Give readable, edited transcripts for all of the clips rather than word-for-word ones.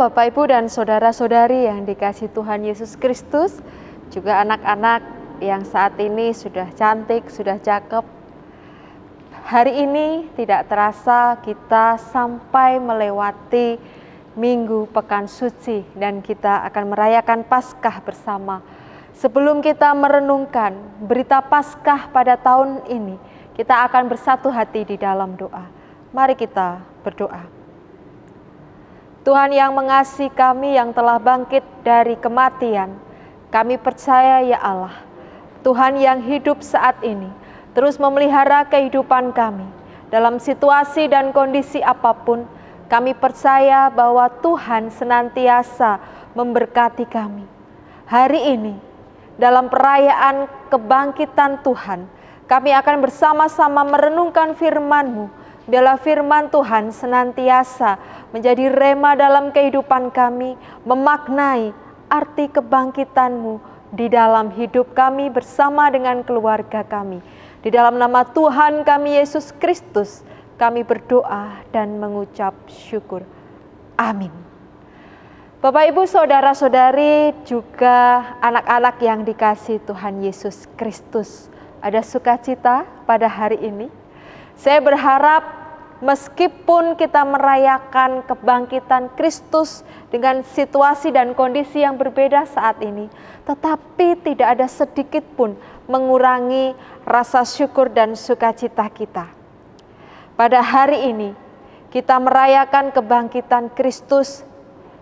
Bapak, Ibu, dan saudara-saudari yang dikasihi Tuhan Yesus Kristus, juga anak-anak yang saat ini sudah cantik, sudah cakep. Hari ini tidak terasa kita sampai melewati Minggu Pekan Suci dan kita akan merayakan Paskah bersama. Sebelum kita merenungkan berita Paskah pada tahun ini, kita akan bersatu hati di dalam doa. Mari kita berdoa. Tuhan yang mengasihi kami yang telah bangkit dari kematian, kami percaya ya Allah, Tuhan yang hidup saat ini, terus memelihara kehidupan kami. Dalam situasi dan kondisi apapun, kami percaya bahwa Tuhan senantiasa memberkati kami. Hari ini, dalam perayaan kebangkitan Tuhan, kami akan bersama-sama merenungkan firman-Mu. Biarlah firman Tuhan senantiasa menjadi rema dalam kehidupan kami, memaknai arti kebangkitan-Mu di dalam hidup kami bersama dengan keluarga kami. Di dalam nama Tuhan kami Yesus Kristus, kami berdoa dan mengucap syukur. Amin. Bapak, Ibu, saudara-saudari, juga anak-anak yang dikasihi Tuhan Yesus Kristus, ada sukacita pada hari ini. Saya berharap meskipun kita merayakan kebangkitan Kristus dengan situasi dan kondisi yang berbeda saat ini, tetapi tidak ada sedikit pun mengurangi rasa syukur dan sukacita kita. Pada hari ini, kita merayakan kebangkitan Kristus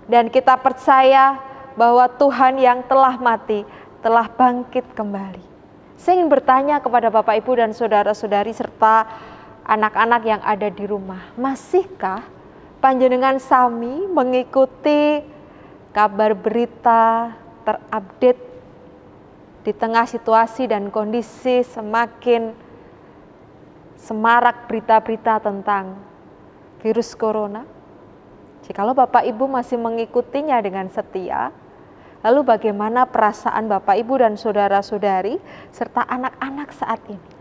dan kita percaya bahwa Tuhan yang telah mati telah bangkit kembali. Saya ingin bertanya kepada Bapak, Ibu, dan saudara-saudari serta anak-anak yang ada di rumah, masihkah panjenengan sami mengikuti kabar berita terupdate di tengah situasi dan kondisi semakin semarak berita-berita tentang virus corona? Jikalau Bapak Ibu masih mengikutinya dengan setia, lalu bagaimana perasaan Bapak Ibu dan saudara-saudari serta anak-anak saat ini?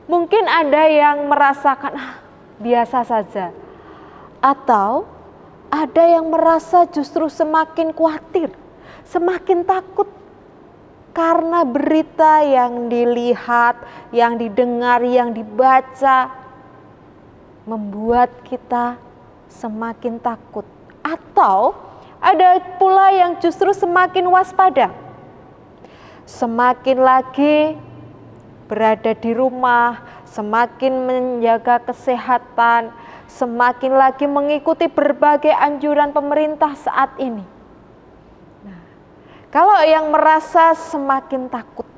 Mungkin ada yang merasakan biasa saja, atau ada yang merasa justru semakin khawatir, semakin takut karena berita yang dilihat, yang didengar, yang dibaca membuat kita semakin takut. Atau ada pula yang justru semakin waspada, semakin lagi berada di rumah, semakin menjaga kesehatan, semakin lagi mengikuti berbagai anjuran pemerintah saat ini. Nah, kalau yang merasa semakin takut,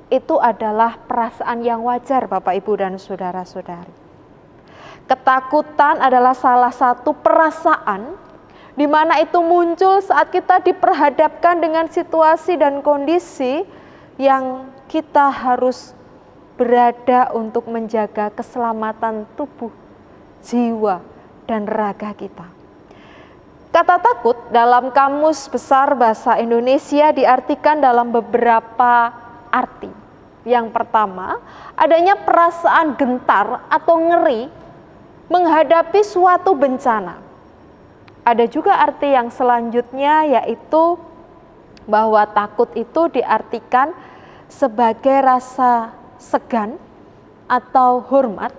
itu adalah perasaan yang wajar Bapak, Ibu, dan saudara-saudari. Ketakutan adalah salah satu perasaan di mana itu muncul saat kita diperhadapkan dengan situasi dan kondisi yang kita harus berada untuk menjaga keselamatan tubuh, jiwa, dan raga kita. Kata takut dalam Kamus Besar Bahasa Indonesia diartikan dalam beberapa arti. Yang pertama, adanya perasaan gentar atau ngeri menghadapi suatu bencana. Ada juga arti yang selanjutnya, yaitu bahwa takut itu diartikan sebagai rasa segan atau hormat,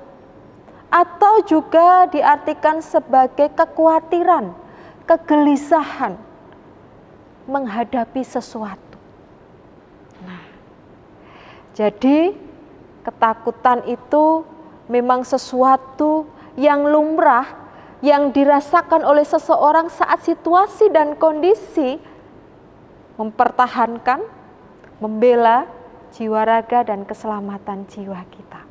atau juga diartikan sebagai kekhawatiran, kegelisahan menghadapi sesuatu. Nah, jadi ketakutan itu memang sesuatu yang lumrah yang dirasakan oleh seseorang saat situasi dan kondisi mempertahankan, membela jiwa raga dan keselamatan jiwa kita.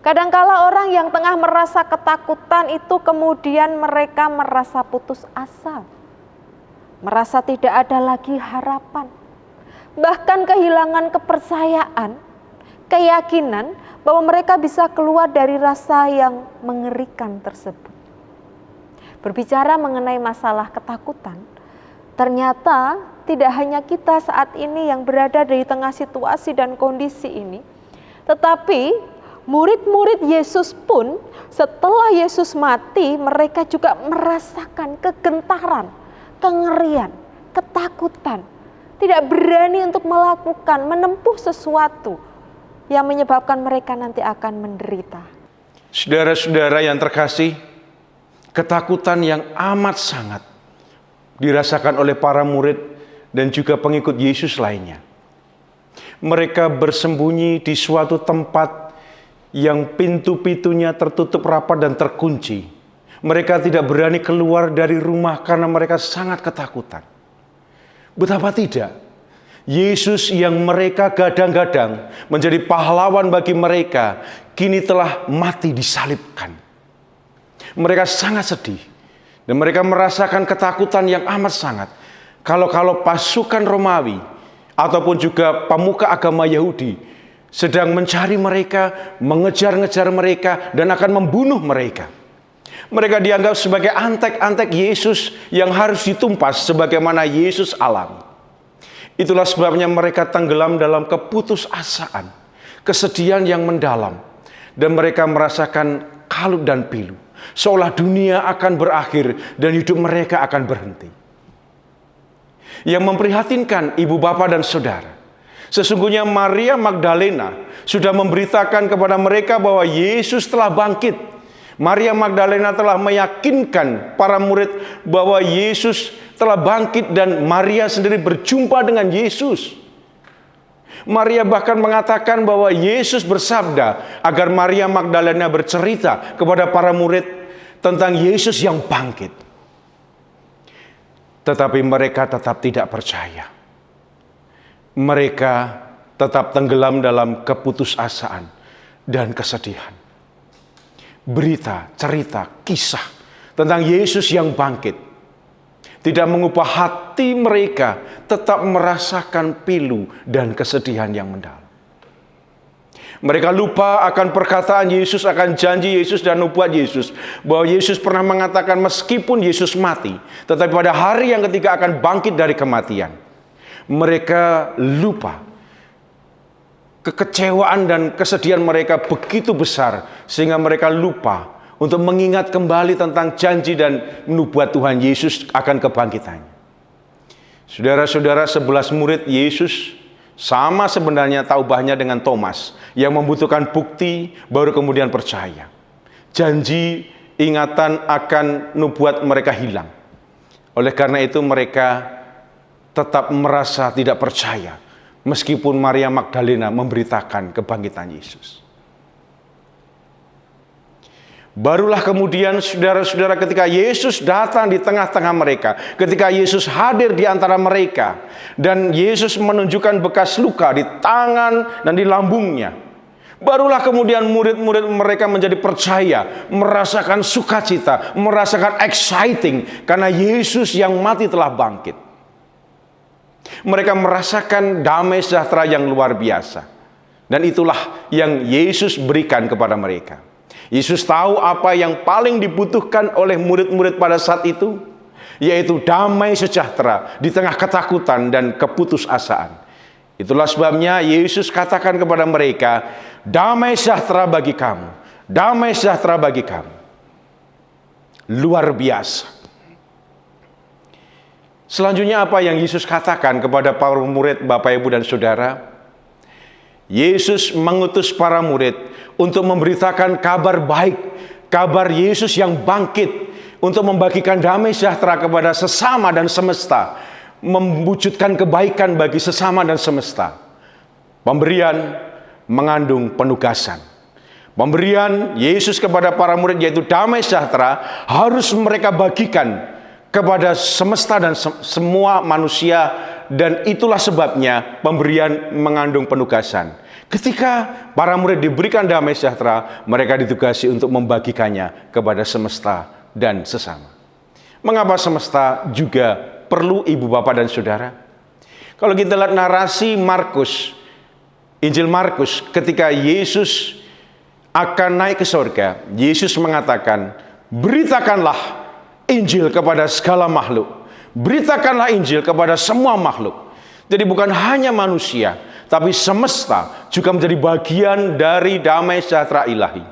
Kadangkala orang yang tengah merasa ketakutan itu kemudian mereka merasa putus asa, merasa tidak ada lagi harapan, bahkan kehilangan kepercayaan, keyakinan bahwa mereka bisa keluar dari rasa yang mengerikan tersebut. Berbicara mengenai masalah ketakutan, ternyata tidak hanya kita saat ini yang berada di tengah situasi dan kondisi ini, tetapi Murid-murid Yesus pun setelah Yesus mati, mereka juga merasakan kegentaran, kengerian, ketakutan. Tidak berani untuk melakukan, menempuh sesuatu yang menyebabkan mereka nanti akan menderita. Saudara-saudara yang terkasih, ketakutan yang amat sangat dirasakan oleh para murid dan juga pengikut Yesus lainnya. Mereka bersembunyi di suatu tempat yang pintu-pintunya tertutup rapat dan terkunci. Mereka tidak berani keluar dari rumah karena mereka sangat ketakutan. Betapa tidak, Yesus yang mereka gadang-gadang menjadi pahlawan bagi mereka, kini telah mati disalibkan. Mereka sangat sedih dan mereka merasakan ketakutan yang amat sangat. Kalau pasukan Romawi ataupun juga pemuka agama Yahudi sedang mencari mereka, mengejar-ngejar mereka, dan akan membunuh mereka. Mereka dianggap sebagai antek-antek Yesus yang harus ditumpas sebagaimana Yesus alami. Itulah sebabnya mereka tenggelam dalam keputusasaan, kesedihan yang mendalam, dan mereka merasakan kalut dan pilu, seolah dunia akan berakhir dan hidup mereka akan berhenti. Yang memprihatinkan ibu bapa dan saudara, sesungguhnya Maria Magdalena sudah memberitakan kepada mereka bahwa Yesus telah bangkit. Maria Magdalena telah meyakinkan para murid bahwa Yesus telah bangkit dan Maria sendiri berjumpa dengan Yesus. Maria bahkan mengatakan bahwa Yesus bersabda agar Maria Magdalena bercerita kepada para murid tentang Yesus yang bangkit. Tetapi mereka tetap tidak percaya. Mereka tetap tenggelam dalam keputusasaan dan kesedihan. Berita, cerita, kisah tentang Yesus yang bangkit tidak mengubah hati mereka tetap merasakan pilu dan kesedihan yang mendalam. Mereka lupa akan perkataan Yesus, akan janji Yesus dan nubuat Yesus, bahwa Yesus pernah mengatakan meskipun Yesus mati, tetapi pada hari yang ketiga akan bangkit dari kematian. Mereka lupa. Kekecewaan dan kesedihan mereka begitu besar sehingga mereka lupa untuk mengingat kembali tentang janji dan nubuat Tuhan Yesus akan kebangkitannya. Saudara-saudara, 11 murid Yesus sama sebenarnya taubahnya dengan Thomas yang membutuhkan bukti baru kemudian percaya. Janji, ingatan akan nubuat mereka hilang. Oleh karena itu mereka tetap merasa tidak percaya meskipun Maria Magdalena memberitakan kebangkitan Yesus. Barulah kemudian saudara-saudara ketika Yesus datang di tengah-tengah mereka, ketika Yesus hadir di antara mereka, dan Yesus menunjukkan bekas luka di tangan dan di lambungnya, barulah kemudian murid-murid mereka menjadi percaya, merasakan sukacita, merasakan exciting, karena Yesus yang mati telah bangkit. Mereka merasakan damai sejahtera yang luar biasa. Dan itulah yang Yesus berikan kepada mereka. Yesus tahu apa yang paling dibutuhkan oleh murid-murid pada saat itu, yaitu damai sejahtera di tengah ketakutan dan keputusasaan. Itulah sebabnya Yesus katakan kepada mereka, damai sejahtera bagi kamu, damai sejahtera bagi kamu. Luar biasa. Selanjutnya apa yang Yesus katakan kepada para murid, Bapak, Ibu, dan Saudara? Yesus mengutus para murid untuk memberitakan kabar baik, kabar Yesus yang bangkit, untuk membagikan damai sejahtera kepada sesama dan semesta, mewujudkan kebaikan bagi sesama dan semesta. Pemberian mengandung penugasan. Pemberian Yesus kepada para murid yaitu damai sejahtera harus mereka bagikan kepada semesta dan semua manusia, dan itulah sebabnya pemberian mengandung penugasan. Ketika para murid diberikan damai sejahtera, mereka ditugasi untuk membagikannya kepada semesta dan sesama. Mengapa semesta juga perlu ibu bapak dan saudara? Kalau kita lihat narasi Markus, Injil Markus, ketika Yesus akan naik ke surga, Yesus mengatakan, beritakanlah Injil kepada segala makhluk. Beritakanlah Injil kepada semua makhluk. Jadi bukan hanya manusia, tapi semesta juga menjadi bagian dari damai sejahtera ilahi.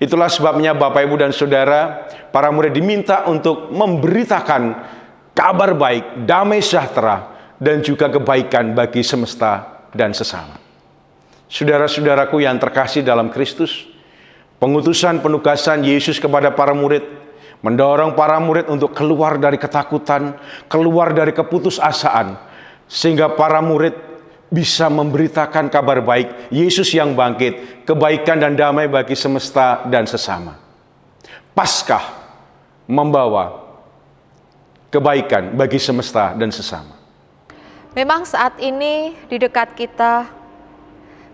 Itulah sebabnya Bapak, Ibu, dan Saudara, para murid diminta untuk memberitakan kabar baik, damai sejahtera, dan juga kebaikan bagi semesta dan sesama. Saudara-saudaraku yang terkasih dalam Kristus, pengutusan penugasan Yesus kepada para murid mendorong para murid untuk keluar dari ketakutan, keluar dari keputusasaan, sehingga para murid bisa memberitakan kabar baik Yesus yang bangkit, kebaikan dan damai bagi semesta dan sesama. Paskah membawa kebaikan bagi semesta dan sesama. Memang saat ini di dekat kita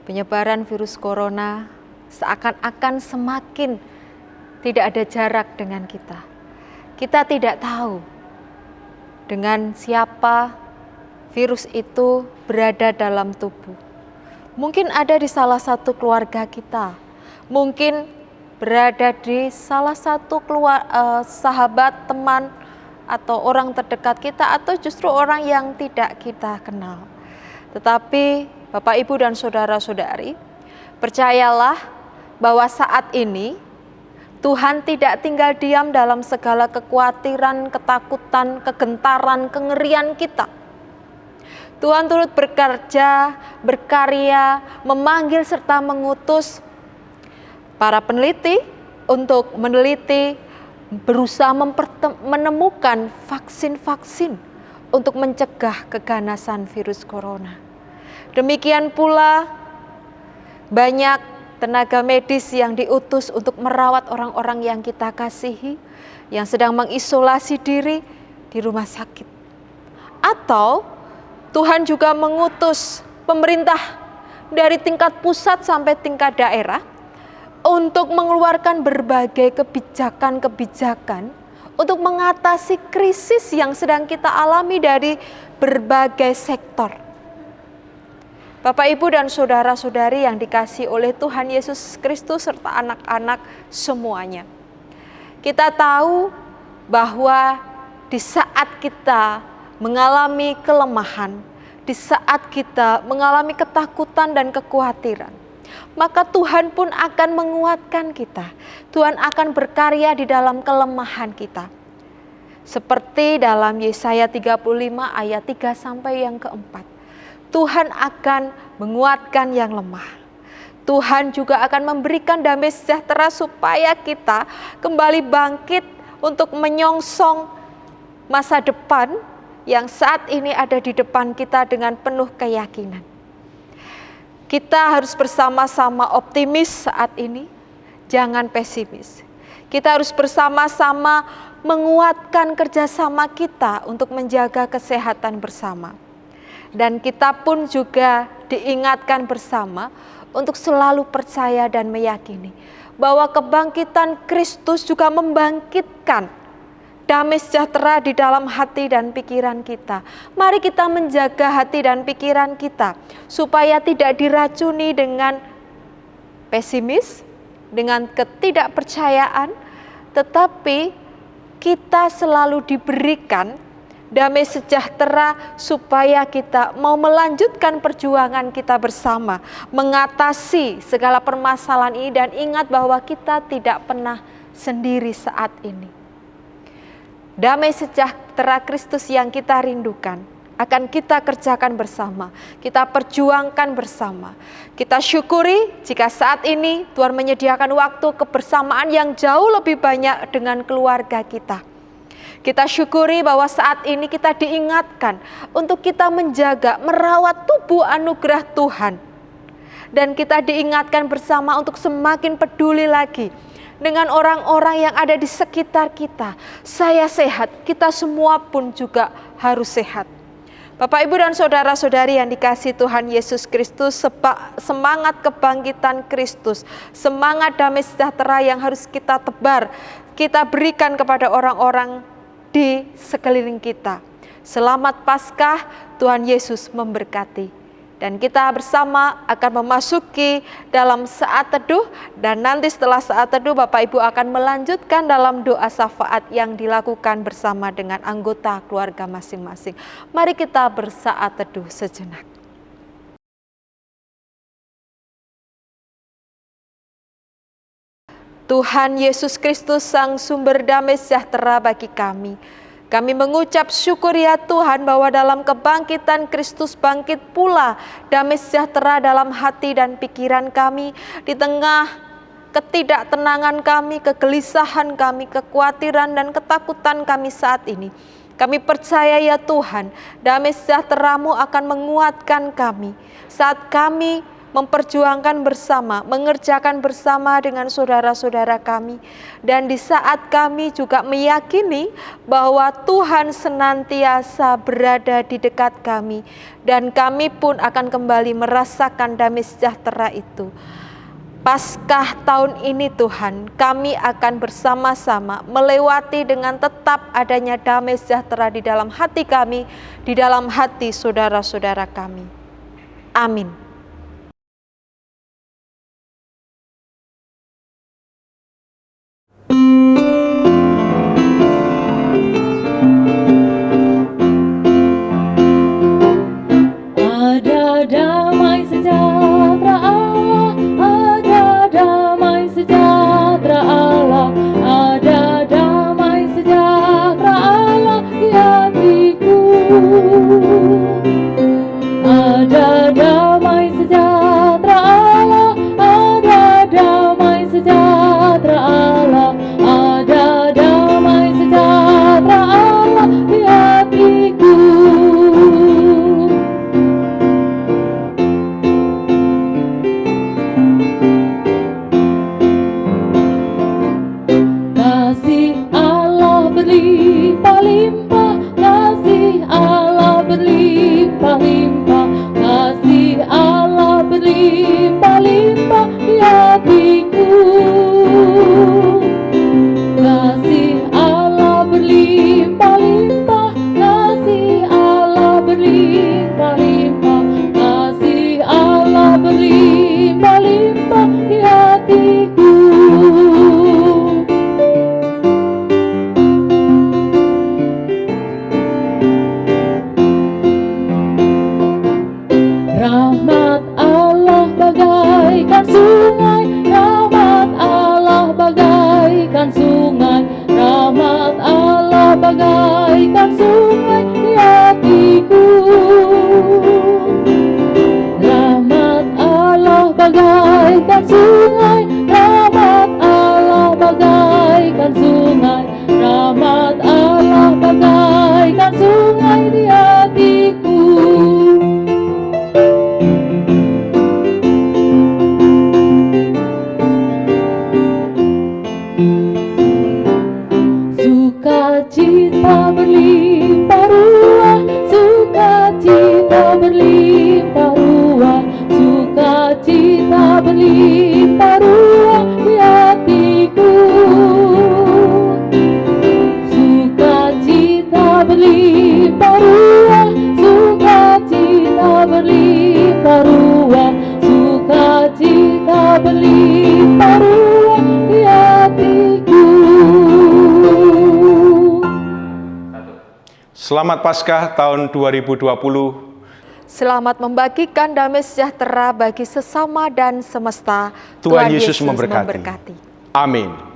penyebaran virus corona seakan-akan semakin tidak ada jarak dengan kita. Kita tidak tahu dengan siapa virus itu berada dalam tubuh. Mungkin ada di salah satu keluarga kita, mungkin berada di salah satu sahabat, teman, atau orang terdekat kita, atau justru orang yang tidak kita kenal. Tetapi Bapak, Ibu, dan saudara-saudari, percayalah bahwa saat ini Tuhan tidak tinggal diam dalam segala kekhawatiran, ketakutan, kegentaran, kengerian kita. Tuhan turut bekerja, berkarya, memanggil serta mengutus para peneliti untuk meneliti, berusaha menemukan vaksin-vaksin untuk mencegah keganasan virus corona. Demikian pula banyak tenaga medis yang diutus untuk merawat orang-orang yang kita kasihi, yang sedang mengisolasi diri di rumah sakit. Atau Tuhan juga mengutus pemerintah dari tingkat pusat sampai tingkat daerah untuk mengeluarkan berbagai kebijakan-kebijakan untuk mengatasi krisis yang sedang kita alami dari berbagai sektor. Bapak, Ibu, dan saudara-saudari yang dikasihi oleh Tuhan Yesus Kristus serta anak-anak semuanya. Kita tahu bahwa di saat kita mengalami kelemahan, di saat kita mengalami ketakutan dan kekhawatiran, maka Tuhan pun akan menguatkan kita. Tuhan akan berkarya di dalam kelemahan kita. Seperti dalam Yesaya 35 ayat 3 sampai yang keempat. Tuhan akan menguatkan yang lemah. Tuhan juga akan memberikan damai sejahtera supaya kita kembali bangkit untuk menyongsong masa depan yang saat ini ada di depan kita dengan penuh keyakinan. Kita harus bersama-sama optimis saat ini, jangan pesimis. Kita harus bersama-sama menguatkan kerjasama kita untuk menjaga kesehatan bersama. Dan kita pun juga diingatkan bersama untuk selalu percaya dan meyakini bahwa kebangkitan Kristus juga membangkitkan damai sejahtera di dalam hati dan pikiran kita. Mari kita menjaga hati dan pikiran kita supaya tidak diracuni dengan pesimis, dengan ketidakpercayaan, tetapi kita selalu diberikan damai sejahtera supaya kita mau melanjutkan perjuangan kita bersama, mengatasi segala permasalahan ini, dan ingat bahwa kita tidak pernah sendiri saat ini. Damai sejahtera Kristus yang kita rindukan akan kita kerjakan bersama, kita perjuangkan bersama. Kita syukuri jika saat ini Tuhan menyediakan waktu kebersamaan yang jauh lebih banyak dengan keluarga kita. Kita syukuri bahwa saat ini kita diingatkan untuk kita menjaga, merawat tubuh anugerah Tuhan. Dan kita diingatkan bersama untuk semakin peduli lagi dengan orang-orang yang ada di sekitar kita. Saya sehat, kita semua pun juga harus sehat. Bapak, Ibu, dan saudara-saudari yang dikasihi Tuhan Yesus Kristus, semangat kebangkitan Kristus, semangat damai sejahtera yang harus kita tebar, kita berikan kepada orang-orang di sekeliling kita. Selamat Paskah, Tuhan Yesus memberkati. Dan kita bersama akan memasuki dalam saat teduh, dan nanti setelah saat teduh Bapak Ibu akan melanjutkan dalam doa syafaat yang dilakukan bersama dengan anggota keluarga masing-masing. Mari kita bersaat teduh sejenak. Tuhan Yesus Kristus, Sang Sumber damai sejahtera bagi kami. Kami mengucap syukur ya Tuhan bahwa dalam kebangkitan Kristus bangkit pula damai sejahtera dalam hati dan pikiran kami. Di tengah ketidaktenangan kami, kegelisahan kami, kekhawatiran dan ketakutan kami saat ini, kami percaya ya Tuhan, damai sejahtera-Mu akan menguatkan kami saat kami memperjuangkan bersama, mengerjakan bersama dengan saudara-saudara kami. Dan di saat kami juga meyakini bahwa Tuhan senantiasa berada di dekat kami, dan kami pun akan kembali merasakan damai sejahtera itu. Paskah tahun ini Tuhan, kami akan bersama-sama melewati dengan tetap adanya damai sejahtera di dalam hati kami, di dalam hati saudara-saudara kami. Amin. Ada damai sejahtera Allah, ada damai sejahtera Allah, ada damai sejahtera Allah di hatiku. Ada damai sejahtera Allah, ada damai sejahtera Allah, ada damai sejahtera Allah di hatiku. Kasih Allah berlimpah-limpah, kasih Allah berlimpah-limpah, kasih Allah berlimpah-limpah di hatiku. Kasih Allah berlimpah-limpah, kasih Allah berlimpah-limpah, kasih Allah berlimpah-limpah di hatiku. Rahmat Allah bagaikan sungai, rahmat Allah bagaikan sungai, rahmat Allah bagaikan sungai di hatiku. Rahmat Allah bagaikan sungai, rahmat Allah bagaikan sungai, rahmat Allah bagaikan sungai di hatiku. Sukacita berlimpah ruah, sukacita berlimpah ruah, sukacita berlimpah ruah di hatiku. Sukacita berlimpah ruah, sukacita berlimpah ruah, sukacita berlimpah ruah di hatiku. Selamat Paskah tahun 2020. Selamat membagikan damai sejahtera bagi sesama dan semesta. Tuhan Yesus memberkati. Amin.